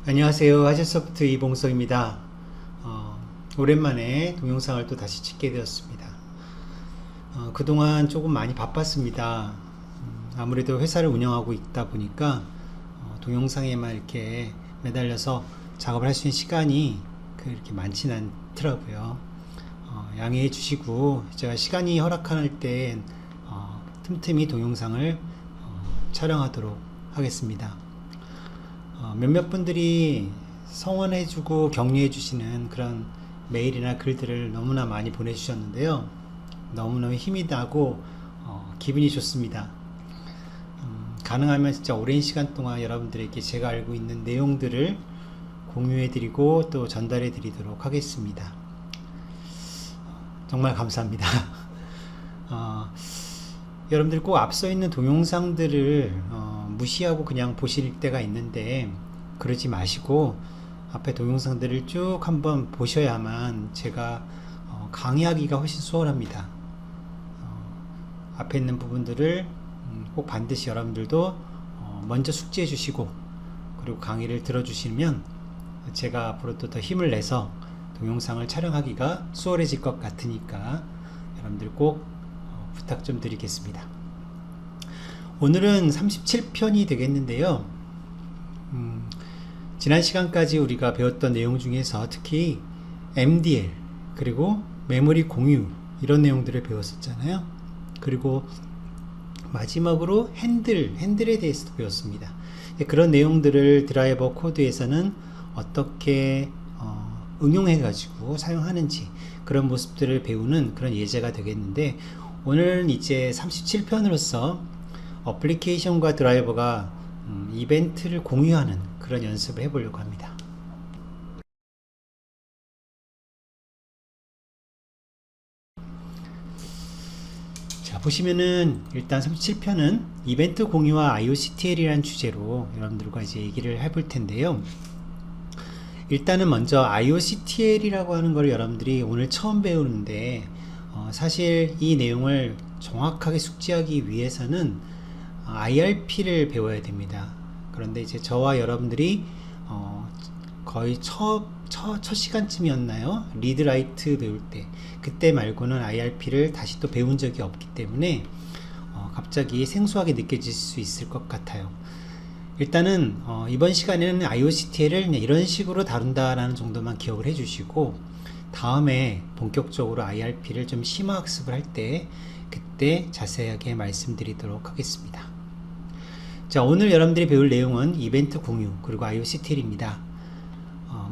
안녕하세요. 하실소프트 이봉석입니다. 오랜만에 동영상을 또 다시 찍게 되었습니다. 그동안 조금 많이 바빴습니다. 아무래도 회사를 운영하고 있다 보니까 동영상에만 이렇게 매달려서 작업을 할 수 있는 시간이 그렇게 많지는 않더라고요. 양해해 주시고 제가 시간이 허락할 때 틈틈이 동영상을 촬영하도록 하겠습니다. 몇몇 분들이 성원해주고 격려해주시는 그런 메일이나 글들을 너무나 많이 보내주셨는데요. 너무너무 힘이 나고 기분이 좋습니다. 가능하면 진짜 오랜 시간 동안 여러분들에게 제가 알고 있는 내용들을 공유해드리고 또 전달해드리도록 하겠습니다. 정말 감사합니다. 여러분들 꼭 앞서 있는 동영상들을 무시하고 그냥 보실 때가 있는데 그러지 마시고 앞에 동영상들을 쭉 한번 보셔야만 제가 강의하기가 훨씬 수월합니다. 앞에 있는 부분들을 꼭 반드시 여러분들도 먼저 숙지해 주시고 그리고 강의를 들어주시면 제가 앞으로 또 더 힘을 내서 동영상을 촬영하기가 수월해질 것 같으니까 여러분들 꼭 부탁 좀 드리겠습니다. 오늘은 37편이 되겠는데요. 지난 시간까지 우리가 배웠던 내용 중에서 특히 MDL 그리고 메모리 공유 이런 내용들을 배웠었잖아요. 그리고 마지막으로 핸들에 대해서도 배웠습니다. 그런 내용들을 드라이버 코드에서는 어떻게 응용해 가지고 사용하는지 그런 모습들을 배우는 그런 예제가 되겠는데, 오늘은 이제 37편으로서 어플리케이션과 드라이버가 이벤트를 공유하는 그런 연습을 해보려고 합니다. 자, 보시면은 일단 37편은 이벤트 공유와 IOCTL이라는 주제로 여러분들과 이제 얘기를 해볼 텐데요. 일단은 먼저 IOCTL이라고 하는 걸 여러분들이 오늘 처음 배우는데 사실 이 내용을 정확하게 숙지하기 위해서는 IRP를 배워야 됩니다. 그런데 이제 저와 여러분들이 거의 첫 시간쯤이었나요? 리드라이트 배울 때 그때 말고는 IRP를 다시 또 배운 적이 없기 때문에 갑자기 생소하게 느껴질 수 있을 것 같아요. 일단은 이번 시간에는 IOCTL을 이런 식으로 다룬다라는 정도만 기억을 해주시고 다음에 본격적으로 IRP를 좀 심화학습을 할 때 그때 자세하게 말씀드리도록 하겠습니다. 자, 오늘 여러분들이 배울 내용은 이벤트 공유 그리고 IOCTL입니다.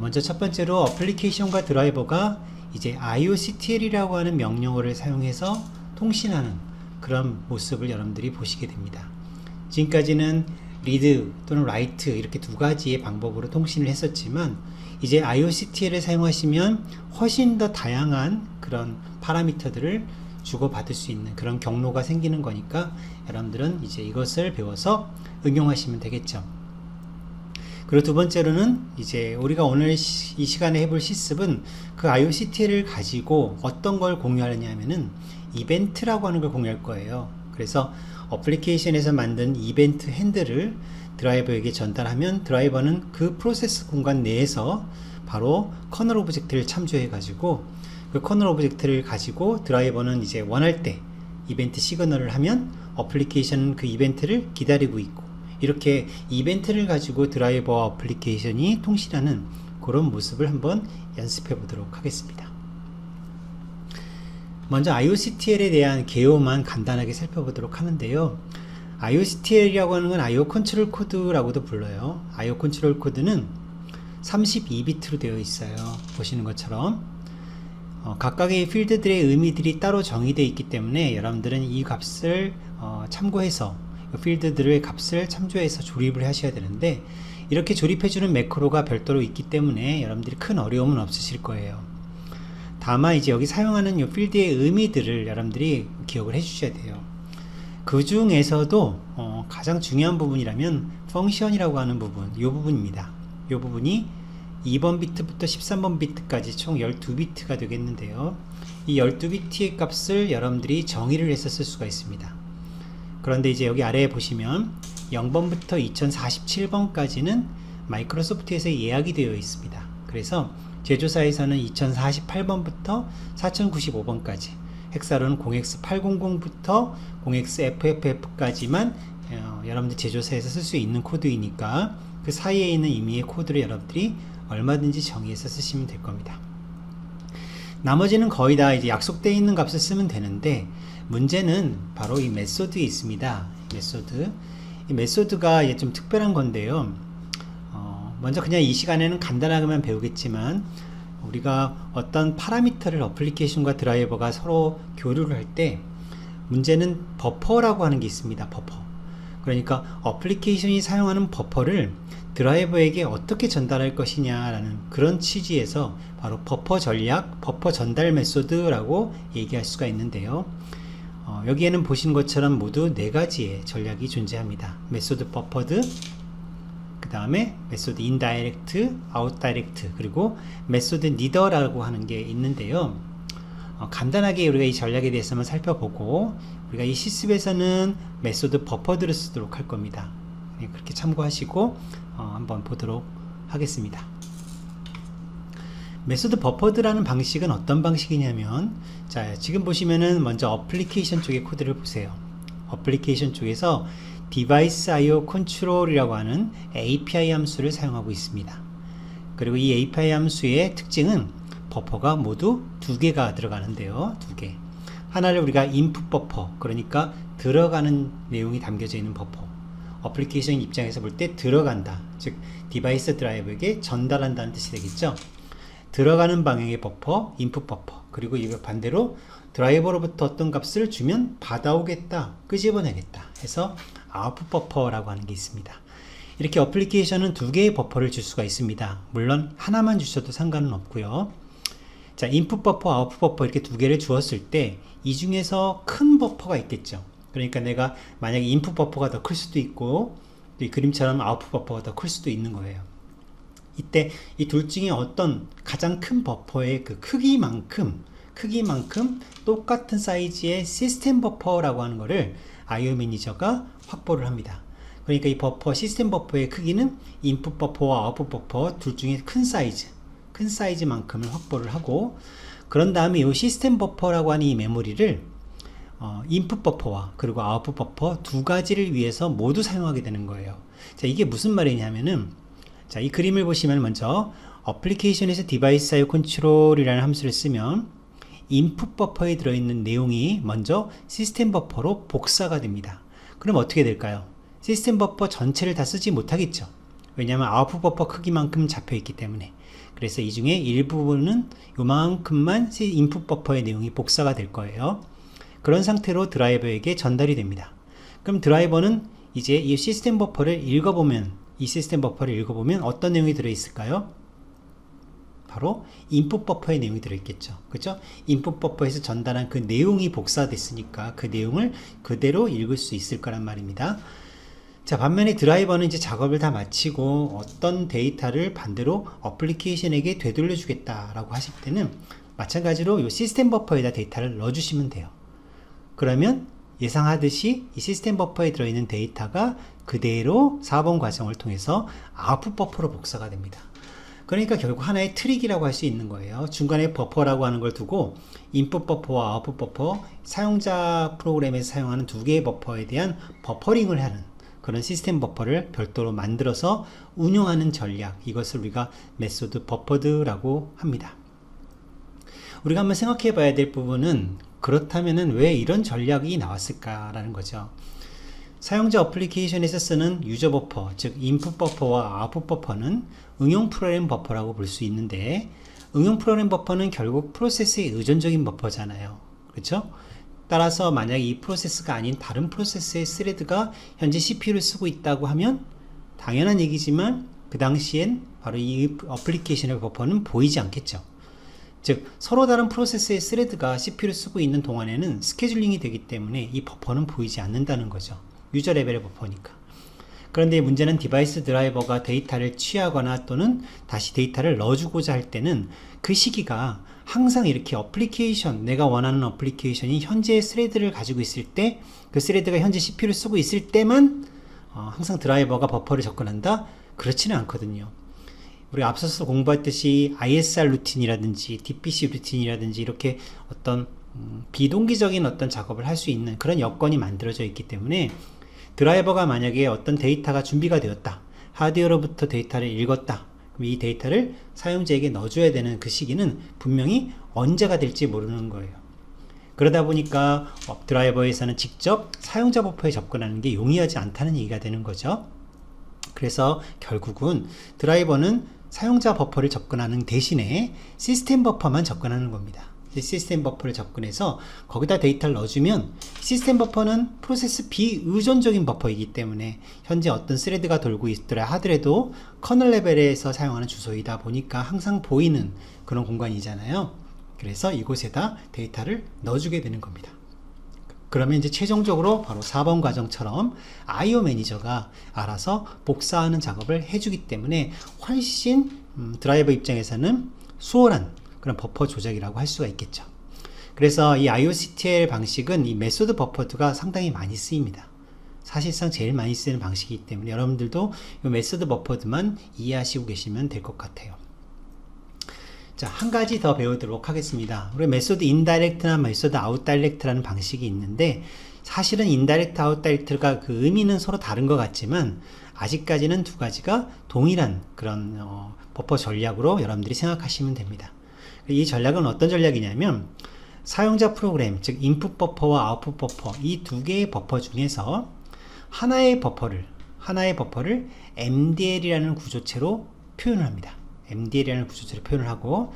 먼저 첫 번째로 어플리케이션과 드라이버가 이제 IOCTL이라고 하는 명령어를 사용해서 통신하는 그런 모습을 여러분들이 보시게 됩니다. 지금까지는 리드 또는 라이트 이렇게 두 가지의 방법으로 통신을 했었지만 이제 IOCTL을 사용하시면 훨씬 더 다양한 그런 파라미터들을 주고받을 수 있는 그런 경로가 생기는 거니까 여러분들은 이제 이것을 배워서 응용하시면 되겠죠. 그리고 두 번째로는 이제 우리가 오늘 이 시간에 해볼 실습은 그 IOCTL을 가지고 어떤 걸 공유하느냐 하면은 이벤트라고 하는 걸 공유할 거예요. 그래서 어플리케이션에서 만든 이벤트 핸들을 드라이버에게 전달하면 드라이버는 그 프로세스 공간 내에서 바로 커널 오브젝트를 참조해 가지고 그 커널 오브젝트를 가지고 드라이버는 이제 원할 때 이벤트 시그널을 하면 어플리케이션은 그 이벤트를 기다리고 있고, 이렇게 이벤트를 가지고 드라이버와 어플리케이션이 통신하는 그런 모습을 한번 연습해 보도록 하겠습니다. 먼저 IOCTL에 대한 개요만 간단하게 살펴보도록 하는데요. IOCTL이라고 하는 건 IO 컨트롤 코드라고도 불러요. IO 컨트롤 코드는 32비트로 되어 있어요. 보시는 것처럼 각각의 필드들의 의미들이 따로 정의되어 있기 때문에 여러분들은 이 값을 참고해서 필드들의 값을 참조해서 조립을 하셔야 되는데, 이렇게 조립해주는 매크로가 별도로 있기 때문에 여러분들이 큰 어려움은 없으실 거예요. 다만 이제 여기 사용하는 이 필드의 의미들을 여러분들이 기억을 해 주셔야 돼요. 그 중에서도 가장 중요한 부분이라면 펑션이라고 하는 부분, 이 부분입니다. 이 부분이 2번 비트부터 13번 비트까지 총 12비트가 되겠는데요. 이 12비트의 값을 여러분들이 정의를 해서 쓸 수가 있습니다. 그런데 이제 여기 아래에 보시면 0번부터 2047번까지는 마이크로소프트에서 예약이 되어 있습니다. 그래서 제조사에서는 2048번부터 4095번까지, 헥사론은 0x800부터 0xFFF까지만 여러분들 제조사에서 쓸 수 있는 코드이니까 그 사이에 있는 임의의 코드를 여러분들이 얼마든지 정의해서 쓰시면 될 겁니다. 나머지는 거의 다 이제 약속되어 있는 값을 쓰면 되는데, 문제는 바로 이 메소드에 있습니다. 이 메소드가 이제 좀 특별한 건데요. 먼저 그냥 이 시간에는 간단하게만 배우겠지만, 우리가 어떤 파라미터를 어플리케이션과 드라이버가 서로 교류를 할 때 문제는 버퍼라고 하는 게 있습니다. 버퍼. 그러니까 어플리케이션이 사용하는 버퍼를 드라이버에게 어떻게 전달할 것이냐라는 그런 취지에서 바로 버퍼 전략, 버퍼 전달 메소드라고 얘기할 수가 있는데요. 여기에는 보신 것처럼 모두 4가지의 전략이 존재합니다. 메소드 버퍼드, 그 다음에 메소드 인다이렉트, 아웃다이렉트, 그리고 메소드 니더라고 하는 게 있는데요. 간단하게 우리가 이 전략에 대해서 한번 살펴보고, 우리가 이 실습에서는 메소드 버퍼드를 쓰도록 할 겁니다. 그렇게 참고하시고 한번 보도록 하겠습니다. 메소드 버퍼드라는 방식은 어떤 방식이냐면, 자, 지금 보시면은 먼저 어플리케이션 쪽의 코드를 보세요. 어플리케이션 쪽에서 디바이스 IO 컨트롤이라고 하는 API 함수를 사용하고 있습니다. 그리고 이 API 함수의 특징은 버퍼가 모두 2개가 들어가는데요. 2개. 하나를 우리가 인풋 버퍼, 그러니까 들어가는 내용이 담겨져 있는 버퍼. 어플리케이션 입장에서 볼 때 들어간다, 즉 디바이스 드라이버에게 전달한다는 뜻이 되겠죠. 들어가는 방향의 버퍼, 인풋 버퍼. 그리고 이거 반대로 드라이버로부터 어떤 값을 주면 받아오겠다, 끄집어내겠다 해서 아웃풋 버퍼라고 하는 게 있습니다. 이렇게 어플리케이션은 2개의 버퍼를 줄 수가 있습니다. 물론 하나만 주셔도 상관은 없고요. 자, 인풋 버퍼, 아웃풋 버퍼 이렇게 2개를 주었을 때 이 중에서 큰 버퍼가 있겠죠. 그러니까 내가 만약에 인풋 버퍼가 더 클 수도 있고, 이 그림처럼 아웃풋 버퍼가 더 클 수도 있는 거예요. 이때 이 둘 중에 어떤 가장 큰 버퍼의 그 크기만큼 똑같은 사이즈의 시스템 버퍼라고 하는 거를 IO 매니저가 확보를 합니다. 그러니까 이 버퍼, 시스템 버퍼의 크기는 인풋 버퍼와 아웃풋 버퍼 둘 중에 큰 사이즈만큼을 확보를 하고, 그런 다음에 이 시스템 버퍼라고 하는 이 메모리를 인풋 버퍼와 그리고 아웃풋 버퍼 2가지를 위해서 모두 사용하게 되는 거예요. 자, 이게 무슨 말이냐면은, 자, 이 그림을 보시면 먼저 어플리케이션에서 디바이스 IO 컨트롤이라는 함수를 쓰면 인풋 버퍼에 들어있는 내용이 먼저 시스템 버퍼로 복사가 됩니다. 그럼 어떻게 될까요? 시스템 버퍼 전체를 다 쓰지 못하겠죠. 왜냐하면 아웃풋 버퍼 크기만큼 잡혀있기 때문에. 그래서 이 중에 일부분은 요만큼만 인풋 버퍼의 내용이 복사가 될 거예요. 그런 상태로 드라이버에게 전달이 됩니다. 그럼 드라이버는 이제 이 시스템 버퍼를 읽어보면 어떤 내용이 들어있을까요? 바로 인풋 버퍼의 내용이 들어있겠죠. 그렇죠? 인풋 버퍼에서 전달한 그 내용이 복사됐으니까 그 내용을 그대로 읽을 수 있을 거란 말입니다. 자, 반면에 드라이버는 이제 작업을 다 마치고 어떤 데이터를 반대로 어플리케이션에게 되돌려 주겠다라고 하실 때는 마찬가지로 이 시스템 버퍼에다 데이터를 넣어 주시면 돼요. 그러면 예상하듯이 이 시스템 버퍼에 들어있는 데이터가 그대로 4번 과정을 통해서 아웃풋 버퍼로 복사가 됩니다. 그러니까 결국 하나의 트릭이라고 할 수 있는 거예요. 중간에 버퍼라고 하는 걸 두고 인풋 버퍼와 아웃풋 버퍼, 사용자 프로그램에서 사용하는 2개의 버퍼에 대한 버퍼링을 하는 그런 시스템 버퍼를 별도로 만들어서 운용하는 전략, 이것을 우리가 메소드 버퍼드라고 합니다. 우리가 한번 생각해 봐야 될 부분은, 그렇다면은 왜 이런 전략이 나왔을까라는 거죠. 사용자 어플리케이션에서 쓰는 유저 버퍼, 즉 인풋 버퍼와 아웃풋 버퍼는 응용 프로그램 버퍼라고 볼 수 있는데, 응용 프로그램 버퍼는 결국 프로세스의 의존적인 버퍼잖아요. 그렇죠? 따라서 만약에 이 프로세스가 아닌 다른 프로세스의 스레드가 현재 CPU를 쓰고 있다고 하면 당연한 얘기지만 그 당시엔 바로 이 어플리케이션의 버퍼는 보이지 않겠죠. 즉 서로 다른 프로세스의 스레드가 CPU를 쓰고 있는 동안에는 스케줄링이 되기 때문에 이 버퍼는 보이지 않는다는 거죠. 유저 레벨의 버퍼니까. 그런데 문제는 디바이스 드라이버가 데이터를 취하거나 또는 다시 데이터를 넣어주고자 할 때는 그 시기가 항상 이렇게 어플리케이션, 내가 원하는 어플리케이션이 현재 스레드를 가지고 있을 때, 그 스레드가 현재 CPU를 쓰고 있을 때만 항상 드라이버가 버퍼를 접근한다? 그렇지는 않거든요. 우리가 앞서서 공부했듯이 ISR 루틴이라든지 DPC 루틴이라든지 이렇게 어떤 비동기적인 어떤 작업을 할 수 있는 그런 여건이 만들어져 있기 때문에 드라이버가 만약에 어떤 데이터가 준비가 되었다, 하드웨어로부터 데이터를 읽었다, 그럼 이 데이터를 사용자에게 넣어줘야 되는 그 시기는 분명히 언제가 될지 모르는 거예요. 그러다 보니까 드라이버에서는 직접 사용자 버퍼에 접근하는 게 용이하지 않다는 얘기가 되는 거죠. 그래서 결국은 드라이버는 사용자 버퍼를 접근하는 대신에 시스템 버퍼만 접근하는 겁니다. 시스템 버퍼를 접근해서 거기다 데이터를 넣어주면 시스템 버퍼는 프로세스 비의존적인 버퍼이기 때문에 현재 어떤 스레드가 돌고 있더라 하더라도 커널 레벨에서 사용하는 주소이다 보니까 항상 보이는 그런 공간이잖아요. 그래서 이곳에다 데이터를 넣어주게 되는 겁니다. 그러면 이제 최종적으로 바로 4번 과정처럼 IO 매니저가 알아서 복사하는 작업을 해주기 때문에 훨씬 드라이버 입장에서는 수월한 그런 버퍼 조작이라고 할 수가 있겠죠. 그래서 이 IOCTL 방식은 이 메소드 버퍼드가 상당히 많이 쓰입니다. 사실상 제일 많이 쓰는 방식이기 때문에 여러분들도 이 메소드 버퍼드만 이해하시고 계시면 될 것 같아요. 자, 한 가지 더 배우도록 하겠습니다. 우리 메소드 인다이렉트나 메소드 아웃다이렉트라는 방식이 있는데 사실은 인다이렉트 아웃다이렉트가 그 의미는 서로 다른 것 같지만 아직까지는 두 가지가 동일한 그런 버퍼 전략으로 여러분들이 생각하시면 됩니다. 이 전략은 어떤 전략이냐면 사용자 프로그램, 즉 인풋 버퍼와 아웃풋 버퍼 이 두 개의 버퍼 중에서 하나의 버퍼를 MDL이라는 구조체로 표현을 합니다. MDL이라는 구조체로 표현을 하고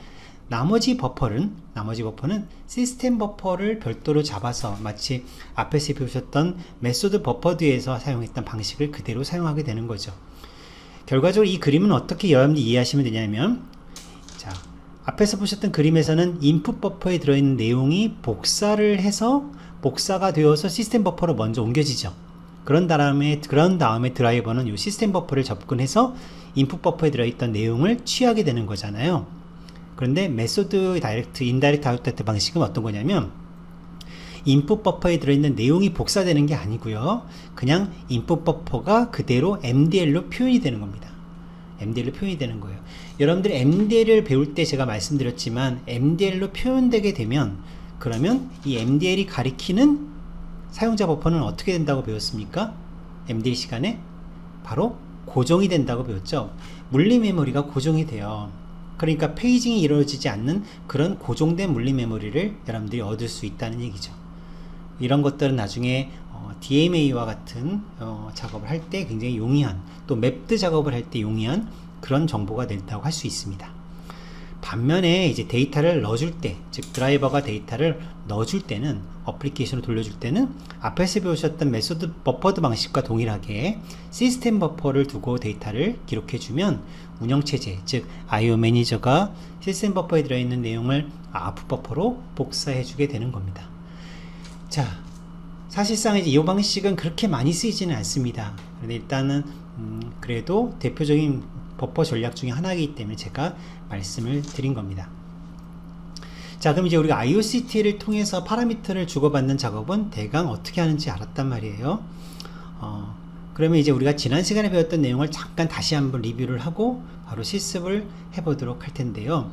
나머지 버퍼는 시스템 버퍼를 별도로 잡아서 마치 앞에서 배우셨던 메소드 버퍼드에서 사용했던 방식을 그대로 사용하게 되는 거죠. 결과적으로 이 그림은 어떻게 여러분들이 이해하시면 되냐면 자, 앞에서 보셨던 그림에서는 인풋 버퍼에 들어있는 내용이 복사를 해서 복사가 되어서 시스템 버퍼로 먼저 옮겨지죠. 그런 다음에 드라이버는 이 시스템 버퍼를 접근해서 인풋 버퍼에 들어있던 내용을 취하게 되는 거잖아요. 그런데 메소드 다이렉트, 인다이렉트 아웃다이렉트 방식은 어떤 거냐면 인풋 버퍼에 들어있는 내용이 복사되는 게 아니고요. 그냥 인풋 버퍼가 그대로 MDL로 표현이 되는 겁니다. MDL로 표현이 되는 거예요. 여러분들이 MDL을 배울 때 제가 말씀드렸지만 MDL로 표현되게 되면 그러면 이 MDL이 가리키는 사용자 버퍼는 어떻게 된다고 배웠습니까? MDL 시간에 바로 고정이 된다고 배웠죠. 물리 메모리가 고정이 돼요. 그러니까 페이징이 이루어지지 않는 그런 고정된 물리 메모리를 여러분들이 얻을 수 있다는 얘기죠. 이런 것들은 나중에 DMA와 같은 작업을 할 때 굉장히 용이한, 또 맵드 작업을 할 때 용이한 그런 정보가 된다고 할 수 있습니다. 반면에 이제 데이터를 넣어줄 때, 즉 드라이버가 데이터를 넣어줄 때는, 어플리케이션을 돌려줄 때는 앞에서 배우셨던 메소드 버퍼드 방식과 동일하게 시스템 버퍼를 두고 데이터를 기록해주면 운영체제, 즉 IO 매니저가 시스템 버퍼에 들어있는 내용을 아웃풋 버퍼로 복사해주게 되는 겁니다. 자, 사실상 이제 이 방식은 그렇게 많이 쓰이지는 않습니다. 그런데 일단은 그래도 대표적인 버퍼 전략 중에 하나이기 때문에 제가 말씀을 드린 겁니다. 자, 그럼 이제 우리가 IOCTL을 통해서 파라미터를 주고받는 작업은 대강 어떻게 하는지 알았단 말이에요. 그러면 이제 우리가 지난 시간에 배웠던 내용을 잠깐 다시 한번 리뷰를 하고 바로 실습을 해보도록 할 텐데요.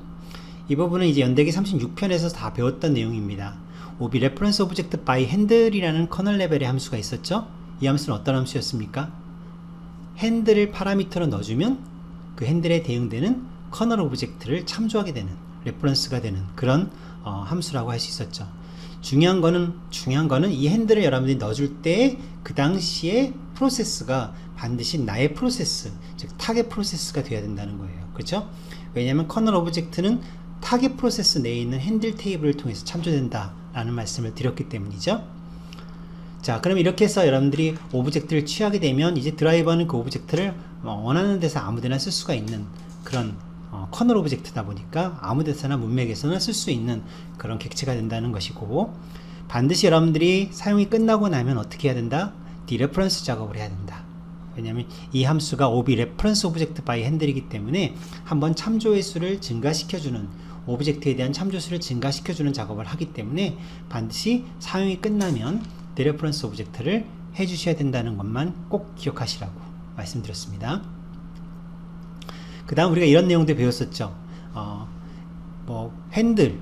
이 부분은 이제 연대기 36편에서 다 배웠던 내용입니다. OB Reference Object by Handle이라는 커널 레벨의 함수가 있었죠. 이 함수는 어떤 함수였습니까? 핸들을 파라미터로 넣어주면 그 핸들에 대응되는 커널 오브젝트를 참조하게 되는, 레퍼런스가 되는 그런 함수라고 할 수 있었죠. 중요한 거는 이 핸들을 여러분들이 넣어줄 때 그 당시에 프로세스가 반드시 나의 프로세스, 즉 타겟 프로세스가 돼야 된다는 거예요. 그렇죠? 왜냐하면 커널 오브젝트는 타겟 프로세스 내에 있는 핸들 테이블을 통해서 참조된다 라는 말씀을 드렸기 때문이죠. 자, 그럼 이렇게 해서 여러분들이 오브젝트를 취하게 되면 이제 드라이버는 그 오브젝트를 원하는 데서 아무데나 쓸 수가 있는 그런 커널 오브젝트다 보니까 아무 데서나 문맥에서나 쓸 수 있는 그런 객체가 된다는 것이고, 반드시 여러분들이 사용이 끝나고 나면 어떻게 해야 된다? 디레퍼런스 작업을 해야 된다. 왜냐하면 이 함수가 OB Reference Object by Handle이기 때문에 한번 참조 횟수를 증가시켜주는, 오브젝트에 대한 참조수를 증가시켜주는 작업을 하기 때문에 반드시 사용이 끝나면 디레퍼런스 오브젝트를 해주셔야 된다는 것만 꼭 기억하시라고 말씀드렸습니다. 그 다음 우리가 이런 내용도 배웠었죠. 뭐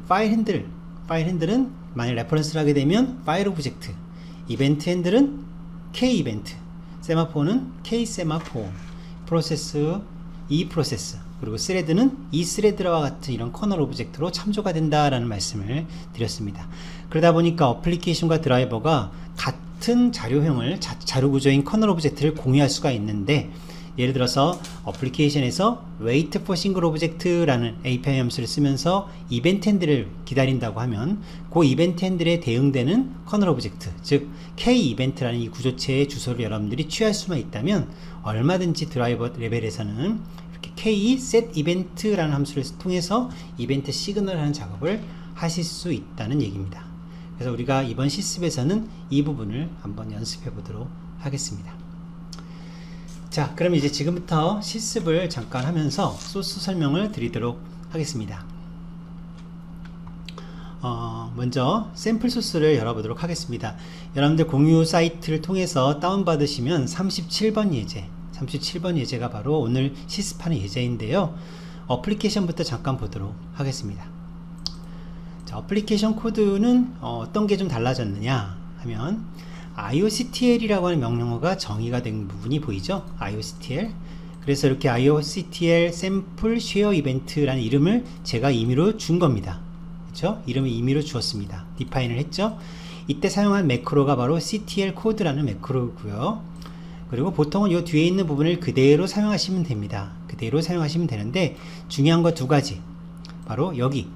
파일 핸들은 만약 레퍼런스를 하게 되면 파일 오브젝트, 이벤트 핸들은 K 이벤트, 세마포는 K 세마포, 프로세스 E 프로세스, 그리고 스레드는 E 스레드와 같은 이런 커널 오브젝트로 참조가 된다라는 말씀을 드렸습니다. 그러다 보니까 어플리케이션과 드라이버가 같은 자료형을 자료 구조인 커널 오브젝트를 공유할 수가 있는데, 예를 들어서 어플리케이션에서 wait for single object라는 API 함수를 쓰면서 이벤트 핸들을 기다린다고 하면 그 이벤트 핸들에 대응되는 커널 오브젝트, 즉 K 이벤트라는 이 구조체의 주소를 여러분들이 취할 수만 있다면 얼마든지 드라이버 레벨에서는 이렇게 K set event라는 함수를 통해서 이벤트 시그널 하는 작업을 하실 수 있다는 얘기입니다. 그래서 우리가 이번 실습에서는 이 부분을 한번 연습해 보도록 하겠습니다. 자, 그럼 이제 지금부터 실습을 잠깐 하면서 소스 설명을 드리도록 하겠습니다. 먼저 샘플 소스를 열어보도록 하겠습니다. 여러분들 공유 사이트를 통해서 다운받으시면 37번 예제가 바로 오늘 실습하는 예제인데요. 어플리케이션부터 잠깐 보도록 하겠습니다. 자, 어플리케이션 코드는 어떤 게 좀 달라졌느냐 하면 IOCTL이라고 하는 명령어가 정의가 된 부분이 보이죠? IOCTL. 그래서 이렇게 IOCTL 샘플 쉐어 이벤트라는 이름을 제가 임의로 준 겁니다. 그렇죠? 이름을 임의로 주었습니다. 디파인을 했죠? 이때 사용한 매크로가 바로 CTL 코드라는 매크로고요. 그리고 보통은 이 뒤에 있는 부분을 그대로 사용하시면 됩니다. 그대로 사용하시면 되는데 중요한 거 두 가지. 바로 여기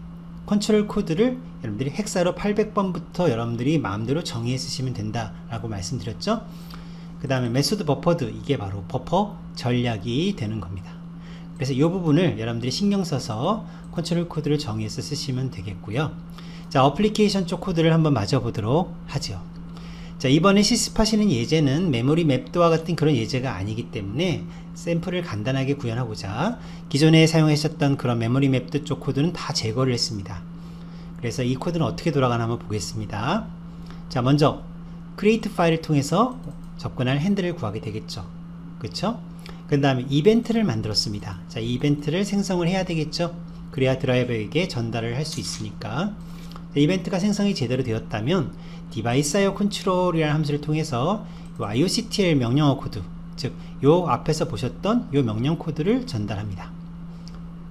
컨트롤 코드를 여러분들이 헥사로 800번부터 여러분들이 마음대로 정의해 쓰시면 된다라고 말씀드렸죠. 그 다음에 메소드 버퍼드, 이게 바로 버퍼 전략이 되는 겁니다. 그래서 이 부분을 여러분들이 신경 써서 컨트롤 코드를 정의해서 쓰시면 되겠고요. 자, 어플리케이션 쪽 코드를 한번 맞아보도록 하죠. 자, 이번에 실습하시는 예제는 메모리 맵도와 같은 그런 예제가 아니기 때문에 샘플을 간단하게 구현하고자 기존에 사용하셨던 그런 메모리 맵도 쪽 코드는 다 제거를 했습니다. 그래서 이 코드는 어떻게 돌아가나 한번 보겠습니다. 자, 먼저 create 파일을 통해서 접근할 핸들을 구하게 되겠죠. 그렇죠? 그 다음에 이벤트를 만들었습니다. 자, 이 이벤트를 생성을 해야 되겠죠. 그래야 드라이버에게 전달을 할 수 있으니까. 자, 이벤트가 생성이 제대로 되었다면 디바이스 IO 컨트롤이라는 함수를 통해서 이 IOCTL 명령어 코드, 즉 요 앞에서 보셨던 요 명령 코드를 전달합니다.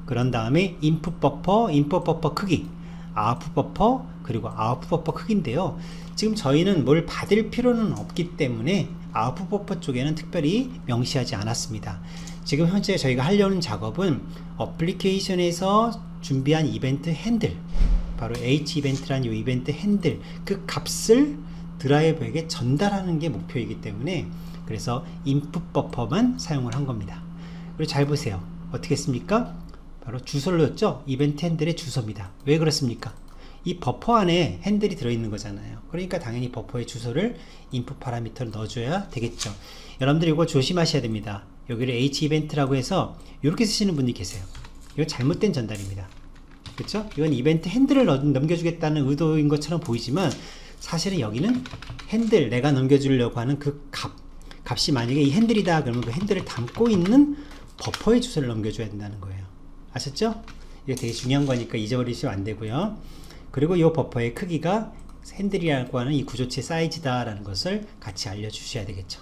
그런 다음에 input 버퍼 크기, output 버퍼, 그리고 output 버퍼 크기인데요. 지금 저희는 뭘 받을 필요는 없기 때문에 output 버퍼 쪽에는 특별히 명시하지 않았습니다. 지금 현재 저희가 하려는 작업은 어플리케이션에서 준비한 이벤트 핸들, 바로 H 이벤트라는 이 이벤트 핸들, 그 값을 드라이버에게 전달하는 게 목표이기 때문에 그래서 input 버퍼만 사용을 한 겁니다. 그리고 잘 보세요. 어떻게 했습니까? 바로 주소를 넣었죠? 이벤트 핸들의 주소입니다. 왜 그렇습니까? 이 버퍼 안에 핸들이 들어있는 거잖아요. 그러니까 당연히 버퍼의 주소를 input 파라미터를 넣어줘야 되겠죠. 여러분들이 이거 조심하셔야 됩니다. 여기를 H 이벤트라고 해서 이렇게 쓰시는 분이 계세요. 이거 잘못된 전달입니다. 그렇죠? 이건 이벤트 핸들을 넘겨주겠다는 의도인 것처럼 보이지만 사실은 여기는 핸들, 내가 넘겨주려고 하는 그 값이 만약에 이 핸들이다 그러면 그 핸들을 담고 있는 버퍼의 주소를 넘겨줘야 된다는 거예요. 아셨죠? 이게 되게 중요한 거니까 잊어버리시면 안 되고요. 그리고 이 버퍼의 크기가 핸들이라고 하는 이 구조체 사이즈다 라는 것을 같이 알려주셔야 되겠죠.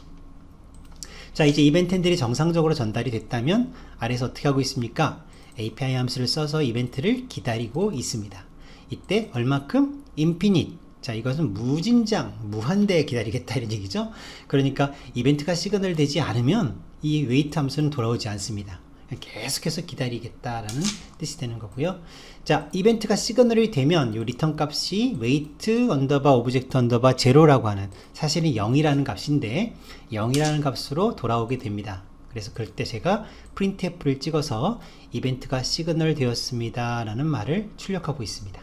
자, 이제 이벤트 핸들이 정상적으로 전달이 됐다면 아래에서 어떻게 하고 있습니까? API 함수를 써서 이벤트를 기다리고 있습니다. 이때 얼마큼? infinite. 자, 이것은 무진장, 무한대 기다리겠다 이런 얘기죠. 그러니까 이벤트가 시그널 되지 않으면 이 wait 함수는 돌아오지 않습니다. 계속해서 기다리겠다라는 뜻이 되는 거고요. 자, 이벤트가 시그널이 되면 이 리턴 값이 wait 언더바 오브젝트 언더바 제로라고 하는, 사실은 0이라는 값인데 0이라는 값으로 돌아오게 됩니다. 그래서 그럴 때 제가 printf를 찍어서 이벤트가 시그널 되었습니다 라는 말을 출력하고 있습니다.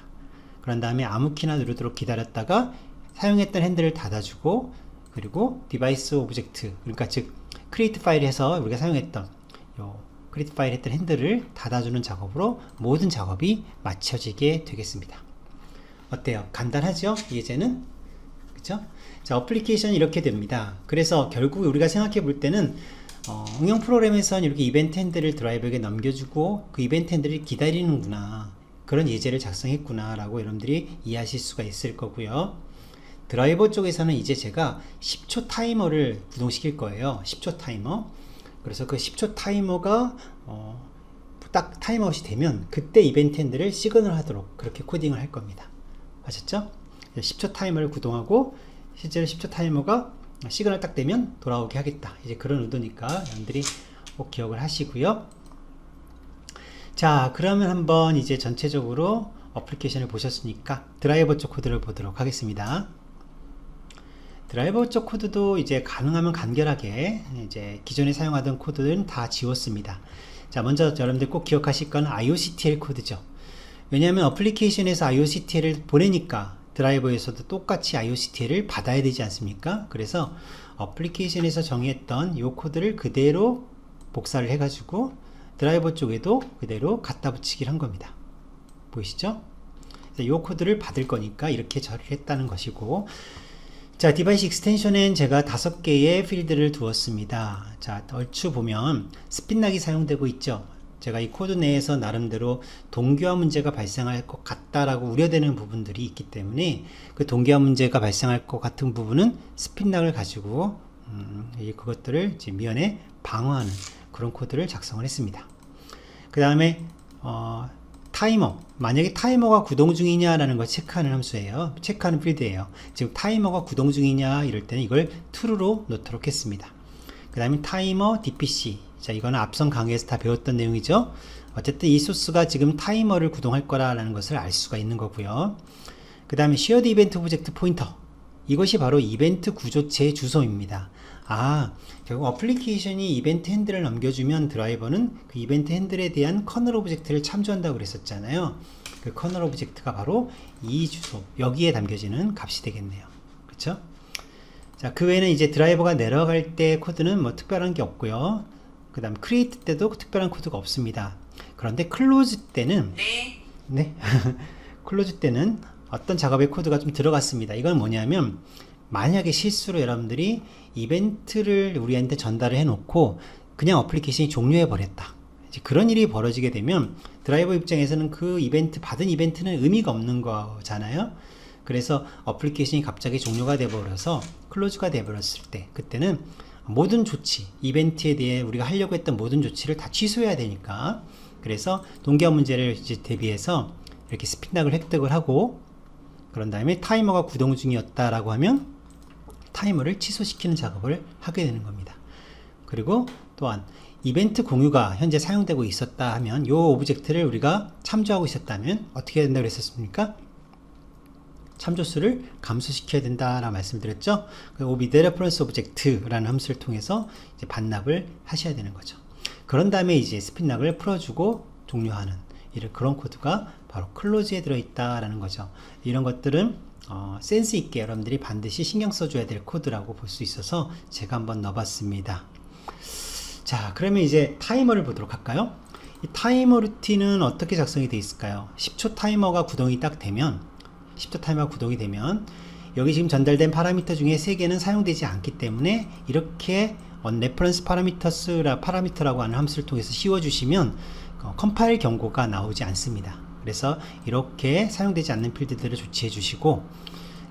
그런 다음에 아무 키나 누르도록 기다렸다가 사용했던 핸들을 닫아주고, 그리고 디바이스 오브젝트, 그러니까 즉 create 파일에서 우리가 사용했던 요 create 파일 했던 핸들을 닫아주는 작업으로 모든 작업이 마쳐지게 되겠습니다. 어때요? 간단하죠? 예제는? 그쵸? 자, 어플리케이션이 이렇게 됩니다. 그래서 결국 우리가 생각해 볼 때는 응용 프로그램에서는 이렇게 이벤트 핸들을 드라이버에게 넘겨주고 그 이벤트 핸들이 기다리는구나, 그런 예제를 작성했구나 라고 여러분들이 이해하실 수가 있을 거고요. 드라이버 쪽에서는 이제 제가 10초 타이머를 구동시킬 거예요. 10초 타이머. 그래서 그 10초 타이머가 딱 타임아웃이 되면 그때 이벤트 핸들을 시그널 하도록 그렇게 코딩을 할 겁니다. 아셨죠? 10초 타이머를 구동하고 실제로 10초 타이머가 시그널 딱 되면 돌아오게 하겠다, 이제 그런 의도니까 여러분들이 꼭 기억을 하시고요. 자, 그러면 한번 이제 전체적으로 어플리케이션을 보셨으니까 드라이버 쪽 코드를 보도록 하겠습니다. 드라이버 쪽 코드도 이제 가능하면 간결하게 이제 기존에 사용하던 코드는 다 지웠습니다. 자, 먼저 여러분들 꼭 기억하실 건 IOCTL 코드죠. 왜냐하면 어플리케이션에서 IOCTL을 보내니까 드라이버에서도 똑같이 IOCTL을 받아야 되지 않습니까? 그래서 어플리케이션에서 정의했던 이 코드를 그대로 복사를 해가지고 드라이버 쪽에도 그대로 갖다 붙이기를 한 겁니다. 보이시죠? 이 코드를 받을 거니까 이렇게 처리를 했다는 것이고, 자, 디바이스 익스텐션엔 제가 5개의 필드를 두었습니다. 자, 얼추 보면 스핀락이 사용되고 있죠. 제가 이 코드 내에서 나름대로 동기화 문제가 발생할 것 같다라고 우려되는 부분들이 있기 때문에 그 동기화 문제가 발생할 것 같은 부분은 스핀락을 가지고 그것들을 이제 미연에 방어하는 그런 코드를 작성을 했습니다. 그 다음에 타이머, 만약에 타이머가 구동 중이냐라는 걸 체크하는 함수예요. 체크하는 필드예요. 지금 타이머가 구동 중이냐 이럴 때는 이걸 true로 놓도록 했습니다. 그 다음에 타이머 DPC, 자, 이거는 앞선 강의에서 다 배웠던 내용이죠. 어쨌든 이 소스가 지금 타이머를 구동할 거라는 것을 알 수가 있는 거고요. 그 다음에 shared event object pointer, 이것이 바로 이벤트 구조체의 주소입니다. 결국 어플리케이션이 이벤트 핸들을 넘겨주면 드라이버는 그 이벤트 핸들에 대한 커널 오브젝트를 참조한다고 그랬었잖아요. 그 커널 오브젝트가 바로 이 주소, 여기에 담겨지는 값이 되겠네요. 그렇죠? 자, 그 외에는 이제 드라이버가 내려갈 때 코드는 뭐 특별한 게 없고요. 그 다음 create 때도 특별한 코드가 없습니다. 그런데 close 때는 close 때는 어떤 작업의 코드가 좀 들어갔습니다. 이건 뭐냐면, 만약에 실수로 여러분들이 이벤트를 우리한테 전달을 해놓고 그냥 어플리케이션이 종료해 버렸다, 이제 그런 일이 벌어지게 되면 드라이버 입장에서는 그 이벤트, 받은 이벤트는 의미가 없는 거잖아요. 그래서 어플리케이션이 갑자기 종료가 돼 버려서 클로즈가 돼 버렸을 때, 그때는 모든 조치, 이벤트에 대해 우리가 하려고 했던 모든 조치를 다 취소해야 되니까, 그래서 동기화 문제를 이제 대비해서 이렇게 스핀락을 획득을 하고, 그런 다음에 타이머가 구동 중이었다라고 하면 타이머를 취소시키는 작업을 하게 되는 겁니다. 그리고 또한 이벤트 공유가 현재 사용되고 있었다 하면, 이 오브젝트를 우리가 참조하고 있었다면 어떻게 해야 된다고 그랬었습니까? 참조수를 감소시켜야 된다라고 말씀드렸죠. with reference object라는 함수를 통해서 이제 반납을 하셔야 되는 거죠. 그런 다음에 이제 스핀락을 풀어주고 종료하는 이런 그런 코드가 바로 클로즈에 들어있다라는 거죠. 이런 것들은 센스 있게 여러분들이 반드시 신경 써줘야 될 코드라고 볼 수 있어서 제가 한번 넣어봤습니다. 자, 그러면 이제 타이머를 보도록 할까요? 이 타이머 루틴은 어떻게 작성이 되어 있을까요? 10초 타이머가 구동이 딱 되면, 10초 타이머가 구동이 되면 여기 지금 전달된 파라미터 중에 3개는 사용되지 않기 때문에 이렇게 reference 파라미터라고 하는 함수를 통해서 씌워주시면 컴파일 경고가 나오지 않습니다. 그래서 이렇게 사용되지 않는 필드들을 조치해 주시고,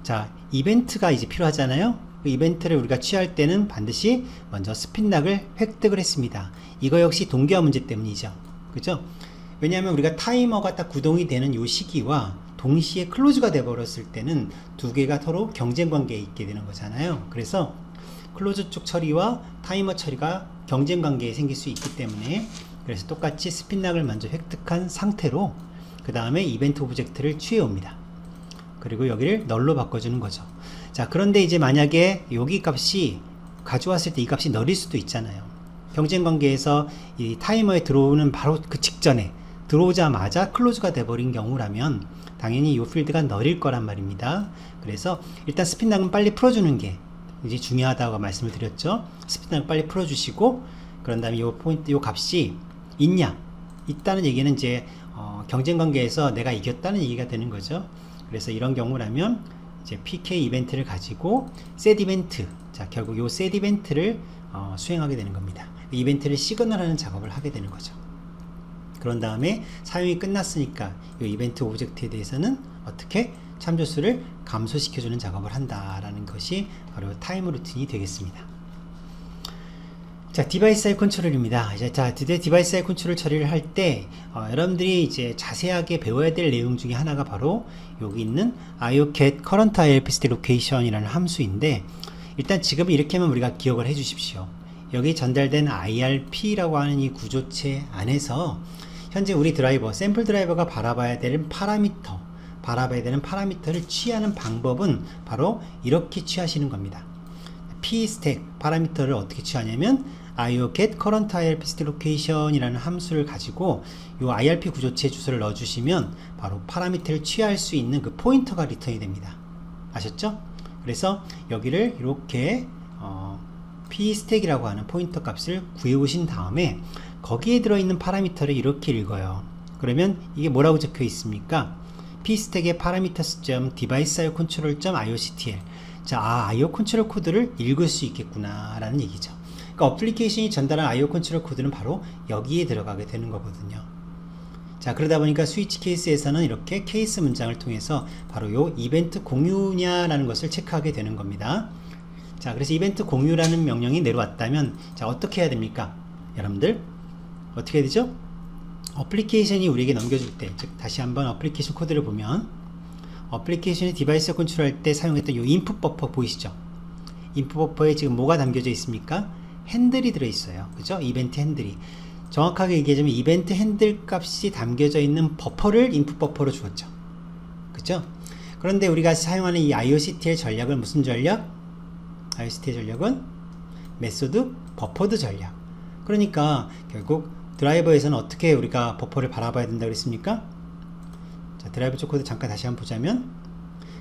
자, 이벤트가 이제 필요하잖아요. 그 이벤트를 우리가 취할 때는 반드시 먼저 스핀락을 획득을 했습니다. 이거 역시 동기화 문제 때문이죠. 그죠? 왜냐하면 우리가 타이머가 딱 구동이 되는 이 시기와 동시에 클로즈가 돼 버렸을 때는 두 개가 서로 경쟁 관계에 있게 되는 거잖아요. 그래서 클로즈 쪽 처리와 타이머 처리가 경쟁 관계에 생길 수 있기 때문에, 그래서 똑같이 스핀락을 먼저 획득한 상태로 그 다음에 이벤트 오브젝트를 취해 옵니다. 그리고 여기를 널로 바꿔주는 거죠. 자, 그런데 이제 만약에 여기 값이 가져왔을 때 이 값이 널일 수도 있잖아요. 경쟁 관계에서 이 타이머에 들어오는 바로 그 직전에 들어오자마자 클로즈가 돼버린 경우라면 당연히 이 필드가 널일 거란 말입니다. 그래서 일단 스핀락은 빨리 풀어주는 게 이제 중요하다고 말씀을 드렸죠. 스핀락을 빨리 풀어주시고, 그런 다음에 이 포인트, 이 값이 있다는 얘기는 이제 경쟁 관계에서 내가 이겼다는 얘기가 되는 거죠. 그래서 이런 경우라면 이제 PK 이벤트를 가지고 set 이벤트, 자, 결국 이 set 이벤트를 수행하게 되는 겁니다. 이벤트를 시그널하는 작업을 하게 되는 거죠. 그런 다음에 사용이 끝났으니까 이 이벤트 오브젝트에 대해서는 어떻게 참조수를 감소시켜주는 작업을 한다라는 것이 바로 타임 루틴이 되겠습니다. 자, 디바이스 사이드 컨트롤입니다. 자, 드디어 디바이스 사이드 컨트롤 처리를 할 때 여러분들이 이제 자세하게 배워야 될 내용 중에 하나가 바로 여기 있는 IOCAT current IRP state location이라는 함수인데, 일단 지금 이렇게만 우리가 기억을 해 주십시오. 여기 전달된 IRP라고 하는 이 구조체 안에서 현재 우리 드라이버, 샘플 드라이버가 바라봐야 되는 파라미터를 취하는 방법은 바로 이렇게 취하시는 겁니다. pStack 파라미터를 어떻게 취하냐면 IOCAT current IRP state location 이라는 함수를 가지고 이 IRP 구조체 주소를 넣어주시면 바로 파라미터를 취할 수 있는 그 포인터가 리턴이 됩니다. 아셨죠? 그래서 여기를 이렇게 pStack이라고 하는 포인터 값을 구해오신 다음에 거기에 들어있는 파라미터를 이렇게 읽어요. 그러면 이게 뭐라고 적혀 있습니까? pStack의 parameters.device.io.control.ioctl. 자, IO 컨트롤 코드를 읽을 수 있겠구나 라는 얘기죠. 그러니까 어플리케이션이 전달한 IO 컨트롤 코드는 바로 여기에 들어가게 되는 거거든요. 자, 그러다 보니까 스위치 케이스에서는 이렇게 케이스 문장을 통해서 바로 요 이벤트 공유냐라는 것을 체크하게 되는 겁니다. 자, 그래서 이벤트 공유라는 명령이 내려왔다면, 자, 어떻게 해야 됩니까? 여러분들, 어떻게 해야 되죠? 어플리케이션이 우리에게 넘겨줄 때, 즉, 다시 한번 어플리케이션 코드를 보면, 어플리케이션이 디바이스 컨트롤 할 때 사용했던 이 인풋 버퍼 보이시죠? 인풋 버퍼에 지금 뭐가 담겨져 있습니까? 핸들이 들어있어요. 그죠? 이벤트 핸들이. 정확하게 얘기하자면 이벤트 핸들 값이 담겨져 있는 버퍼를 인풋 버퍼로 주었죠. 그죠? 그런데 우리가 사용하는 이 IOCTL 전략은 무슨 전략? IOCTL 전략은 메소드 버퍼드 전략. 그러니까 결국 드라이버에서는 어떻게 우리가 버퍼를 바라봐야 된다고 그랬습니까? 자, 드라이버 쪽 코드 잠깐 다시 한번 보자면,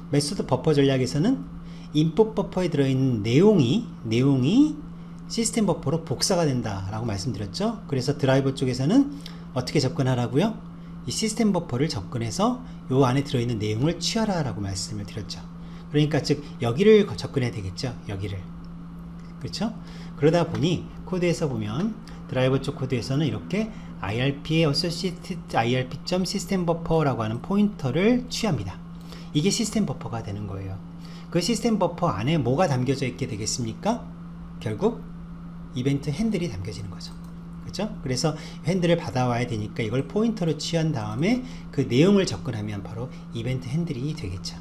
메소드 버퍼 전략에서는 인풋 버퍼에 들어있는 내용이 시스템 버퍼로 복사가 된다라고 말씀드렸죠. 그래서 드라이버 쪽에서는 어떻게 접근하라고요? 이 시스템 버퍼를 접근해서 요 안에 들어있는 내용을 취하라라고 말씀을 드렸죠. 그러니까 즉 여기를 접근해야 되겠죠. 여기를. 그렇죠? 그러다 보니 코드에서 보면 드라이버 쪽 코드에서는 이렇게 IRP의 associated IRP.system buffer라고 하는 포인터를 취합니다. 이게 시스템 버퍼가 되는 거예요. 그 시스템 버퍼 안에 뭐가 담겨져 있게 되겠습니까? 결국 이벤트 핸들이 담겨지는 거죠. 그렇죠? 그래서 핸들을 받아와야 되니까 이걸 포인터로 취한 다음에 그 내용을 접근하면 바로 이벤트 핸들이 되겠죠.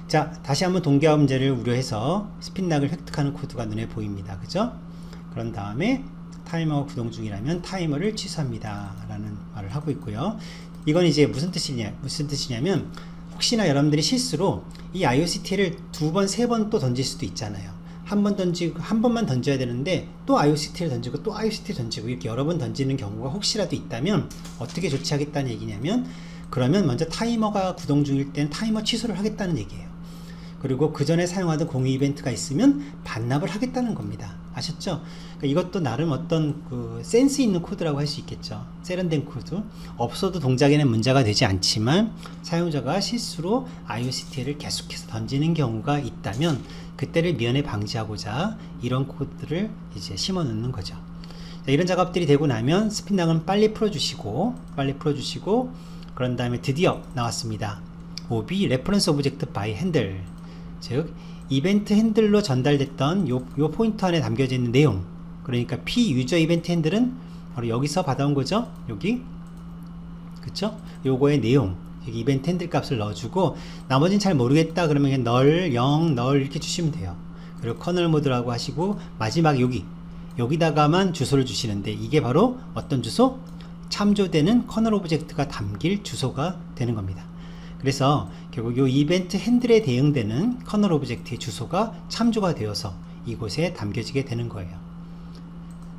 자, 다시 한번 동기화 문제를 우려해서 스핀락을 획득하는 코드가 눈에 보입니다. 그죠? 그런 다음에 타이머가 구동 중이라면 타이머를 취소합니다 라는 말을 하고 있고요. 이건 이제 무슨 뜻이냐면 혹시나 여러분들이 실수로 이 IOCTL을 두 번, 세 번 또 던질 수도 있잖아요. 한 번만 던져야 되는데 또 IOCTL 던지고 또 IOCTL 던지고 이렇게 여러 번 던지는 경우가 혹시라도 있다면 어떻게 조치하겠다는 얘기냐면, 그러면 먼저 타이머가 구동 중일 때는 타이머 취소를 하겠다는 얘기예요. 그리고 그 전에 사용하던 공유 이벤트가 있으면 반납을 하겠다는 겁니다. 아셨죠? 그러니까 이것도 나름 어떤 그 센스 있는 코드라고 할 수 있겠죠. 세련된 코드. 없어도 동작에는 문제가 되지 않지만 사용자가 실수로 IOCTL을 계속해서 던지는 경우가 있다면 그때를 미연에 방지하고자 이런 코드를 이제 심어 넣는 거죠. 자, 이런 작업들이 되고 나면 스핀락은 빨리 풀어주시고 그런 다음에 드디어 나왔습니다. OB Reference Object by Handle. 즉 이벤트 핸들로 전달됐던 요 포인터 안에 담겨져 있는 내용, 그러니까 P 유저 이벤트 핸들은 바로 여기서 받아온 거죠. 여기, 그쵸? 요거의 내용, 여기 이벤트 핸들 값을 넣어주고, 나머지는 잘 모르겠다 그러면 그냥 널, 0, 널 이렇게 주시면 돼요. 그리고 커널 모드라고 하시고 마지막 여기다가만 주소를 주시는데, 이게 바로 어떤 주소? 참조되는 커널 오브젝트가 담길 주소가 되는 겁니다. 그래서 결국 이 이벤트 핸들에 대응되는 커널 오브젝트의 주소가 참조가 되어서 이곳에 담겨지게 되는 거예요.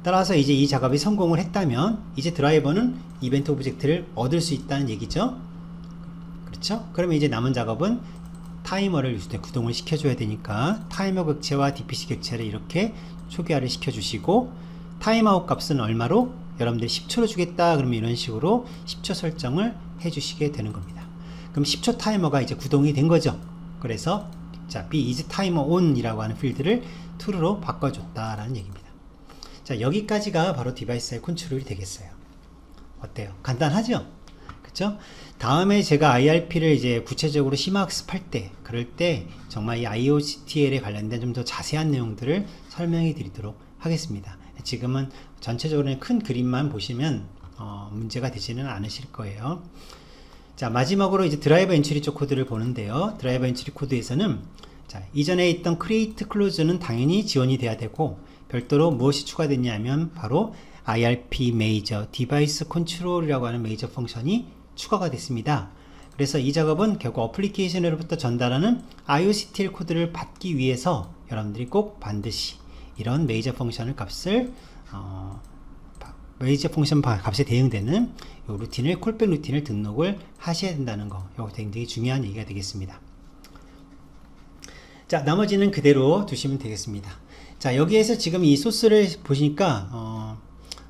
따라서 이제 이 작업이 성공을 했다면 이제 드라이버는 이벤트 오브젝트를 얻을 수 있다는 얘기죠. 그렇죠? 그러면 이제 남은 작업은 타이머를 구동을 시켜줘야 되니까 타이머 객체와 DPC 객체를 이렇게 초기화를 시켜주시고, 타임아웃 값은 얼마로? 여러분들 10초로 주겠다 그러면 이런 식으로 10초 설정을 해주시게 되는 겁니다. 그럼 10초 타이머가 이제 구동이 된 거죠. 그래서 자, B is timer on 이라고 하는 필드를 true로 바꿔줬다라는 얘기입니다. 자, 여기까지가 바로 디바이스의 컨트롤이 되겠어요. 어때요? 간단하죠? 그쵸? 다음에 제가 IRP를 이제 구체적으로 심화학습할 때, 그럴 때 정말 이 IOCTL에 관련된 좀 더 자세한 내용들을 설명해 드리도록 하겠습니다. 지금은 전체적으로 큰 그림만 보시면 문제가 되지는 않으실 거예요. 자, 마지막으로 이제 드라이버 엔트리 쪽 코드를 보는데요. 드라이버 엔트리 코드에서는 자, 이전에 있던 create close는 당연히 지원이 돼야 되고, 별도로 무엇이 추가됐냐면 바로 IRP major device control이라고 하는 메이저 펑션이 추가가 됐습니다. 그래서 이 작업은 결국 어플리케이션으로부터 전달하는 IOCTL 코드를 받기 위해서 여러분들이 꼭 반드시 이런 메이저 펑션을 값을 메이저 펑션 값에 대응되는 요 루틴을, 콜백 루틴을 등록을 하셔야 된다는 거, 이거 굉장히 중요한 얘기가 되겠습니다. 자, 나머지는 그대로 두시면 되겠습니다. 자, 여기에서 지금 이 소스를 보시니까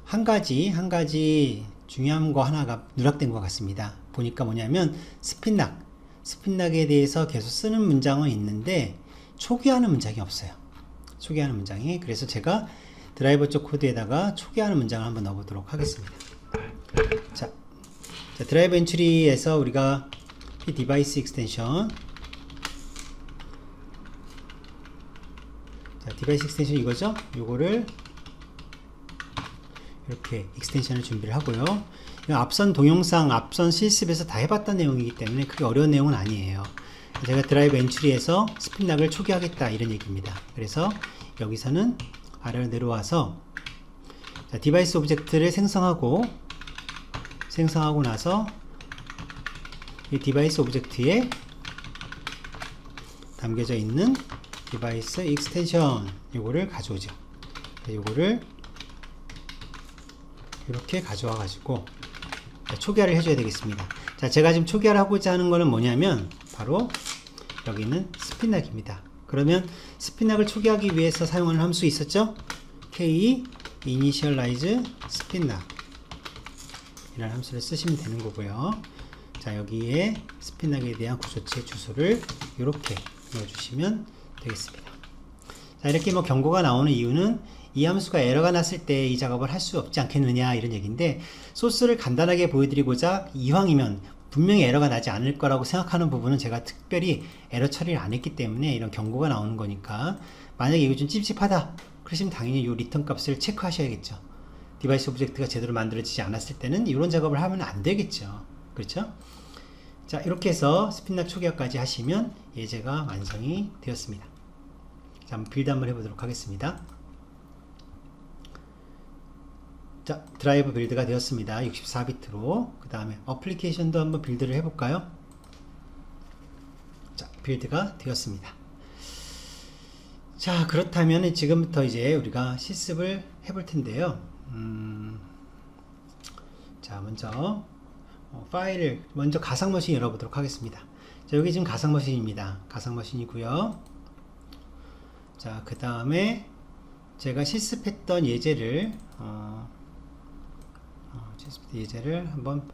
한 가지 중요한 거 하나가 누락된 것 같습니다. 보니까 뭐냐면 스핀락에 대해서 계속 쓰는 문장은 있는데 초기화하는 문장이 없어요. 초기화하는 문장이. 그래서 제가 드라이버 쪽 코드에다가 초기화하는 문장을 한번 넣어보도록 하겠습니다. 자, 드라이버 엔트리에서 우리가 이 디바이스 익스텐션, 자, 디바이스 익스텐션 이거죠? 요거를 이렇게 익스텐션을 준비를 하고요. 앞선 동영상, 앞선 실습에서 다 해봤던 내용이기 때문에 크게 어려운 내용은 아니에요. 제가 드라이브 엔트리에서 스핀락을 초기화하겠다 이런 얘기입니다. 그래서 여기서는 아래로 내려와서 자, 디바이스 오브젝트를 생성하고 나서 이 디바이스 오브젝트에 담겨져 있는 디바이스 익스텐션 요거를 가져오죠. 요거를 이렇게 가져와 가지고 초기화를 해줘야 되겠습니다. 자, 제가 지금 초기화를 하고자 하는 거는 뭐냐면 바로 여기 있는 스핀락입니다. 그러면 스핀락을 초기화하기 위해서 사용하는 함수 있었죠? k initialize spin락 이라는 함수를 쓰시면 되는 거고요. 자, 여기에 스핀락에 대한 구조체 주소를 이렇게 넣어주시면 되겠습니다. 자, 이렇게 뭐 경고가 나오는 이유는 이 함수가 에러가 났을 때 이 작업을 할 수 없지 않겠느냐 이런 얘기인데, 소스를 간단하게 보여드리고자 이왕이면 분명히 에러가 나지 않을 거라고 생각하는 부분은 제가 특별히 에러 처리를 안 했기 때문에 이런 경고가 나오는 거니까, 만약에 이거 좀 찝찝하다 그러시면 당연히 이 리턴 값을 체크하셔야겠죠. 디바이스 오브젝트가 제대로 만들어지지 않았을 때는 이런 작업을 하면 안 되겠죠. 그렇죠? 자, 이렇게 해서 스핀락 초기화까지 하시면 예제가 완성이 되었습니다. 자, 한번 빌드 한번 해보도록 하겠습니다. 자, 드라이버 빌드가 되었습니다. 64비트로. 그 다음에 어플리케이션도 한번 빌드를 해볼까요? 자, 빌드가 되었습니다. 자, 그렇다면 지금부터 이제 우리가 실습을 해볼 텐데요. 자, 먼저 파일을 먼저 가상머신 열어보도록 하겠습니다. 자, 여기 지금 가상머신입니다. 가상머신이고요. 자, 그 다음에 제가 실습했던 예제를 한번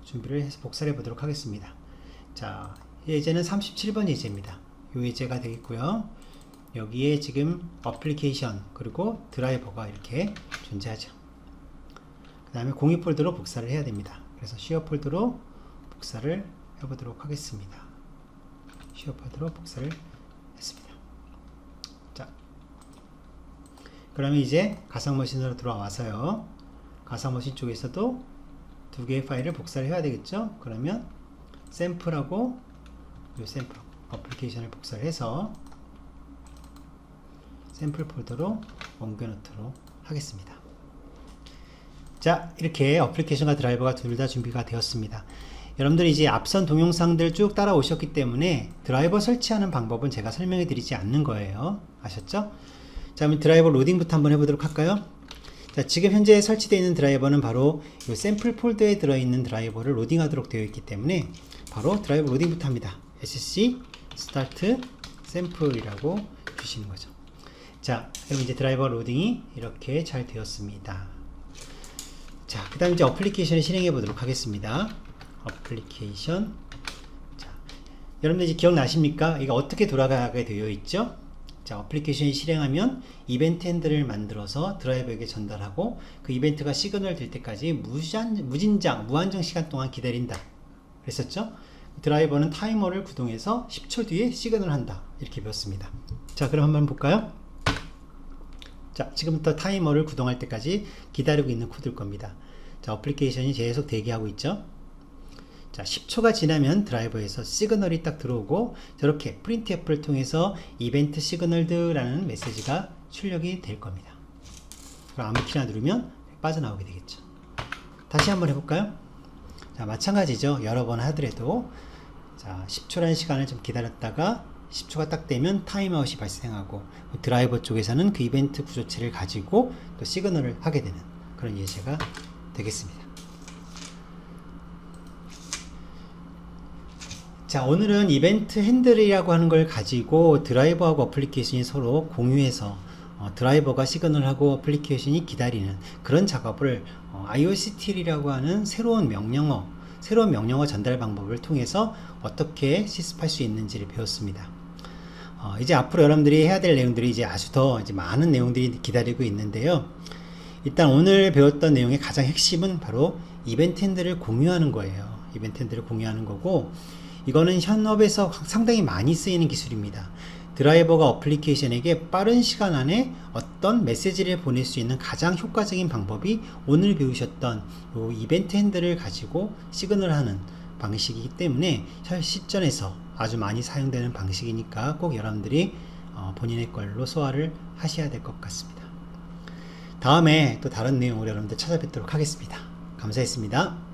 준비를 해서 복사를 해 보도록 하겠습니다. 자, 예제는 37번 예제입니다. 이 예제가 되겠고요. 여기에 지금 어플리케이션 그리고 드라이버가 이렇게 존재하죠. 그 다음에 공유 폴더로 복사를 해야 됩니다. 그래서 시어 폴더로 복사를 해 보도록 하겠습니다. 시어 폴더로 복사를 했습니다. 자, 그러면 이제 가상머신으로 들어와서요, 가상머신 쪽에서도 두 개의 파일을 복사를 해야 되겠죠. 그러면 샘플하고 이 샘플 어플리케이션을 복사를 해서 샘플 폴더로 옮겨 놓도록 하겠습니다. 자, 이렇게 어플리케이션과 드라이버가 둘 다 준비가 되었습니다. 여러분들이 이제 앞선 동영상들 쭉 따라오셨기 때문에 드라이버 설치하는 방법은 제가 설명해 드리지 않는 거예요. 아셨죠? 자, 그럼 드라이버 로딩부터 한번 해보도록 할까요? 자, 지금 현재 설치되어 있는 드라이버는 바로 이 샘플 폴더에 들어있는 드라이버를 로딩하도록 되어 있기 때문에 바로 드라이버 로딩부터 합니다. sc start sample이라고 주시는 거죠. 자, 그럼 이제 드라이버 로딩이 이렇게 잘 되었습니다. 자, 그 다음 이제 어플리케이션을 실행해 보도록 하겠습니다. 어플리케이션. 자, 여러분들 이제 기억나십니까? 이거 어떻게 돌아가게 되어 있죠? 자, 어플리케이션이 실행하면 이벤트 핸들을 만들어서 드라이버에게 전달하고 그 이벤트가 시그널 될 때까지 무한정 시간 동안 기다린다 그랬었죠. 드라이버는 타이머를 구동해서 10초 뒤에 시그널을 한다 이렇게 배웠습니다. 자, 그럼 한번 볼까요? 자, 지금부터 타이머를 구동할 때까지 기다리고 있는 코드일 겁니다. 자, 어플리케이션이 계속 대기하고 있죠. 자, 10초가 지나면 드라이버에서 시그널이 딱 들어오고 저렇게 printf를 통해서 이벤트 시그널드라는 메시지가 출력이 될 겁니다. 그럼 아무 키나 누르면 빠져나오게 되겠죠. 다시 한번 해볼까요? 자, 마찬가지죠. 여러 번 하더라도 자, 10초라는 시간을 좀 기다렸다가 10초가 딱 되면 타임아웃이 발생하고 드라이버 쪽에서는 그 이벤트 구조체를 가지고 또 시그널을 하게 되는 그런 예시가 되겠습니다. 자, 오늘은 이벤트 핸들이라고 하는 걸 가지고 드라이버하고 어플리케이션이 서로 공유해서 드라이버가 시그널하고 어플리케이션이 기다리는 그런 작업을 IOCTL이라고 하는 새로운 명령어 전달 방법을 통해서 어떻게 실습할 수 있는지를 배웠습니다. 이제 앞으로 여러분들이 해야 될 내용들이 이제 아주 더 이제 많은 내용들이 기다리고 있는데요. 일단 오늘 배웠던 내용의 가장 핵심은 바로 이벤트 핸들을 공유하는 거예요. 이벤트 핸들을 공유하는 거고, 이거는 현업에서 상당히 많이 쓰이는 기술입니다. 드라이버가 어플리케이션에게 빠른 시간 안에 어떤 메시지를 보낼 수 있는 가장 효과적인 방법이 오늘 배우셨던 이 이벤트 핸들을 가지고 시그널하는 방식이기 때문에 현 시점에서 아주 많이 사용되는 방식이니까 꼭 여러분들이 본인의 걸로 소화를 하셔야 될 것 같습니다. 다음에 또 다른 내용으로 여러분들 찾아뵙도록 하겠습니다. 감사했습니다.